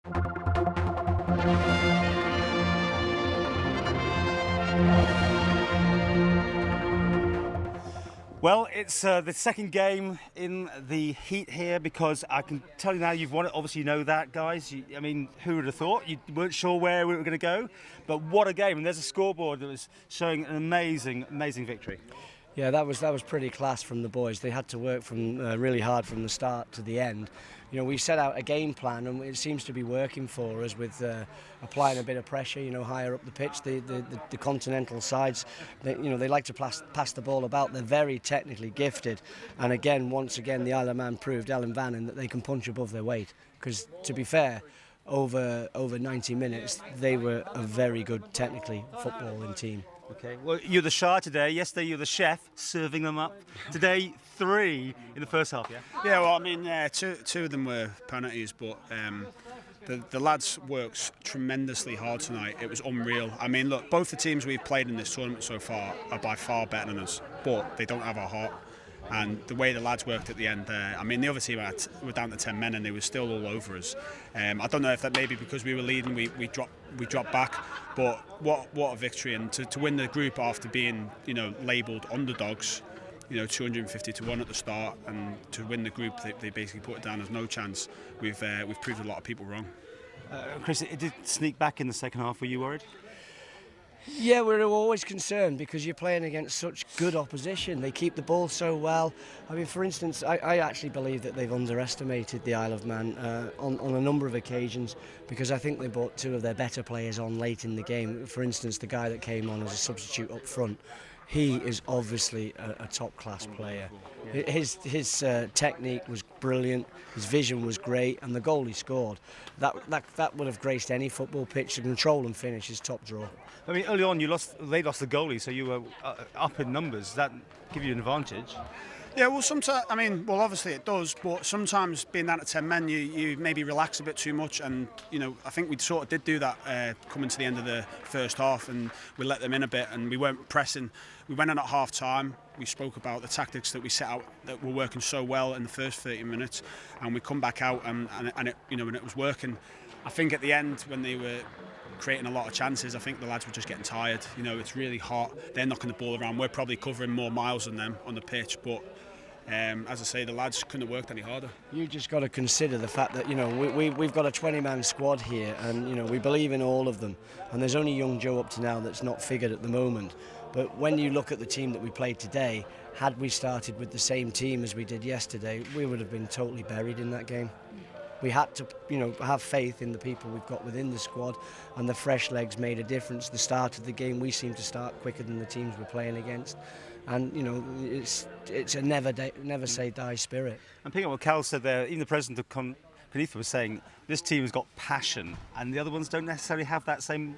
Well, it's the second game in the heat here, because I can tell you now you've won it. Obviously, you know that, guys. I mean, who would have thought? You weren't sure where we were going to go, but what a game! And there's a scoreboard that was showing an amazing victory. Yeah, that was pretty class from the boys. They had to work from really hard from the start to the end. You know, we set out a game plan, and it seems to be working for us with applying a bit of pressure. You know, higher up the pitch, the continental sides, they like to pass the ball about. They're very technically gifted, and once again, the Isle of Man proved, Ellan Vannin, that they can punch above their weight. Because to be fair, over 90 minutes, they were a very good technically footballing team. Okay, well, you're the Shah today. Yesterday, you're the chef serving them up. Today, 3 in the first half, yeah? Yeah, well, I mean, two of them were penalties, but the lads worked tremendously hard tonight. It was unreal. I mean, look, both the teams we've played in this tournament so far are by far better than us, but they don't have our heart. And the way the lads worked at the end there, I mean, the other team were down to 10 men and they were still all over us. I don't know if that maybe because we were leading, we dropped back, but what a victory. And to win the group after being, labelled underdogs, 250 to 1 at the start, and to win the group, they basically put it down as no chance. We've proved a lot of people wrong. Chris, it did sneak back in the second half. Were you worried? Yeah, we're always concerned because you're playing against such good opposition. They keep the ball so well. I mean, for instance, I actually believe that they've underestimated the Isle of Man on a number of occasions, because I think they brought 2 of their better players on late in the game. For instance, the guy that came on as a substitute up front, he is obviously a top-class player. His technique was brilliant, his vision was great, and the goal he scored, that would have graced any football pitch. The control and finish is top draw. I mean, early on they lost the goalie, so you were up in numbers. Does that give you an advantage? Yeah, well, sometimes, obviously it does, but sometimes being down to 10 men, you maybe relax a bit too much, and, I think we sort of did do that coming to the end of the first half, and we let them in a bit, and we weren't pressing. We went in at half-time, we spoke about the tactics that we set out that were working so well in the first 30 minutes, and we come back out, and it was working. I think at the end, when they were creating a lot of chances, I think the lads were just getting tired. It's really hot, they're knocking the ball around, we're probably covering more miles than them on the pitch, but as I say, the lads couldn't have worked any harder. You just got to consider the fact that we've got a 20-man squad here, and we believe in all of them. And there's only young Joe up to now that's not figured at the moment. But when you look at the team that we played today, had we started with the same team as we did yesterday, we would have been totally buried in that game. We had to, have faith in the people we've got within the squad, and the fresh legs made a difference. The start of the game, we seemed to start quicker than the teams we're playing against. And it's a never say die spirit. And picking up what Cal said there, even the president of CONIFA was saying this team has got passion, and the other ones don't necessarily have that same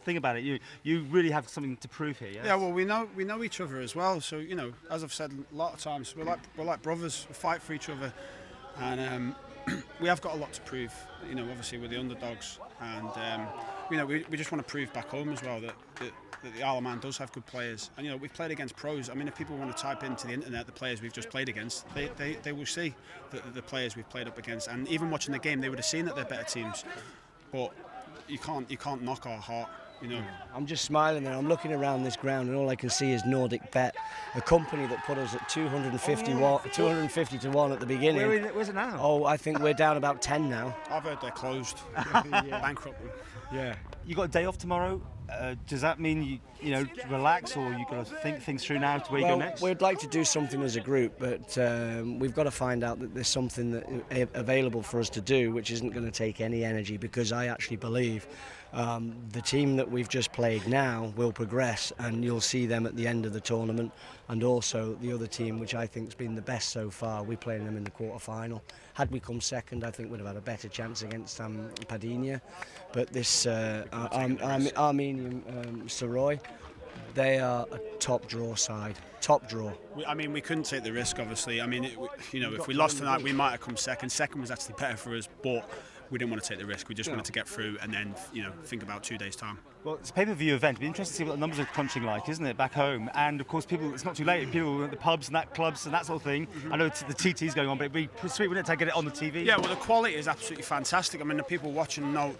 thing about it. You really have something to prove here. Yes? Yeah, well, we know each other as well. So as I've said a lot of times, we're like brothers. We fight for each other, and we have got a lot to prove. Obviously we're the underdogs, and we just want to prove back home as well that the Isle of Man does have good players. And we've played against pros. I mean, if people want to type into the internet the players we've just played against, they will see the players we've played up against. And even watching the game, they would have seen that they're better teams. But you can't knock our heart. I'm just smiling there. I'm looking around this ground, and all I can see is Nordic Bet, a company that put us at 250 to 1 at the beginning. Where's it now? Oh, I think we're down about 10 now. I've heard they're closed. Bankrupt. Yeah. You got a day off tomorrow. Does that mean you relax, or you got to think things through now to where you go next? We'd like to do something as a group, but we've got to find out that there's something that available for us to do, which isn't going to take any energy, because I actually believe the team that we've just played now will progress, and you'll see them at the end of the tournament, and also the other team, which I think has been the best so far. We're playing them in the quarter-final. Had we come second, I think we'd have had a better chance against Padinia. But this Armenian Saroy, they are a top draw side. Top draw. We couldn't take the risk, obviously. If we lost tonight, we might have come second. Second was actually better for us, but we didn't want to take the risk. We just wanted to get through and then, think about 2 days' time. Well, it's a pay-per-view event. It'll be interesting to see what the numbers are crunching like, isn't it, back home? And of course, it's not too late. People at the pubs and that clubs and that sort of thing. I know the TT's going on, but it'd be sweet, wouldn't it, to get it on the TV? Yeah, well, the quality is absolutely fantastic. I mean, the people watching know,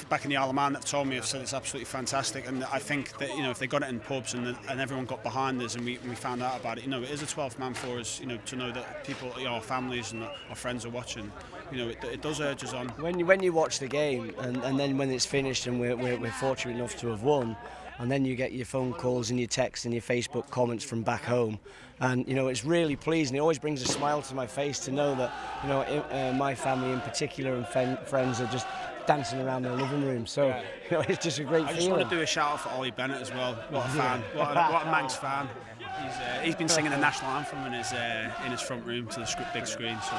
back in the Isle of Man that told me have said it's absolutely fantastic. And I think that, if they got it in pubs and everyone got behind us and we found out about it, it is a 12th man for us, to know that people, our families and our friends are watching. It does urge us on. When you watch the game and then when it's finished and we're fortunate enough to have won, and then you get your phone calls and your texts and your Facebook comments from back home, and it's really pleasing. It always brings a smile to my face to know that my family in particular and friends are just dancing around their living room. So it's just a great feeling. I just want to do a shout out for Ollie Bennett as well. What a fan! What a Manx fan. He's been singing the national anthem in his front room to the big screen. So.